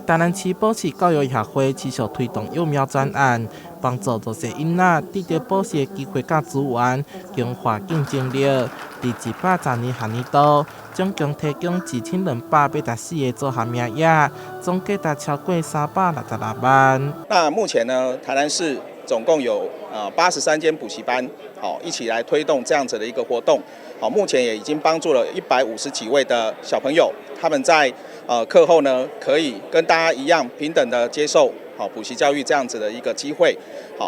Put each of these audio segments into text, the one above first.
台南市保持教育协会持续推动幼苗专案，帮助弱势囡仔得到保持的机会甲资源，强化竞争力。第112年学年度，总共提供2284个组合名额，总价值超过366万。那目前呢，台南市总共有83间补习班，一起来推动这样子的一个活动。目前也已经帮助了150几位的小朋友，他们在课后呢，可以跟大家一样平等的接受补习教育这样子的一个机会。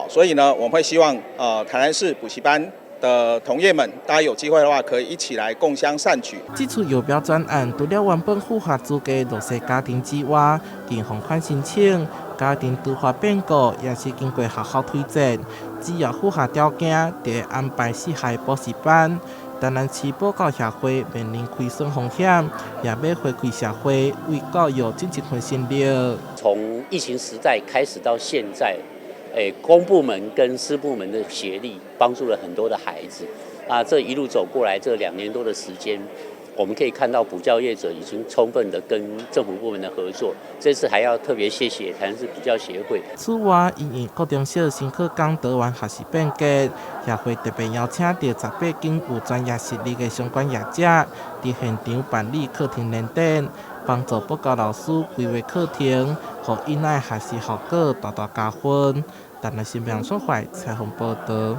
所以呢，我们会希望台南市补习班的同业们，大家有机会的话，可以一起来共襄善举。这次幼苗专案除了原本符合资格弱势家庭之外，更放宽申请。家庭突发变故，也是经过学校推荐，只要符合条件，就会安排适合补习班。台南市保教协会面临亏损风险，也要回馈社会，为教育尽一份心力。从疫情时代开始到现在，公部门跟私部门的协力，帮助了很多的孩子。这一路走过来，这2年多的时间，我们可以看到补教业者已经充分的跟政府部门的合作。这次还要特别谢谢台南市补教协会。此外，因应高中小新课纲多元学习变革，协会特别邀请到18间有专业实力的相关业者，在现场办理课程联展，帮助补教老师规划课程，让囡仔学习效果大大加分。台南新闻所会采访报道。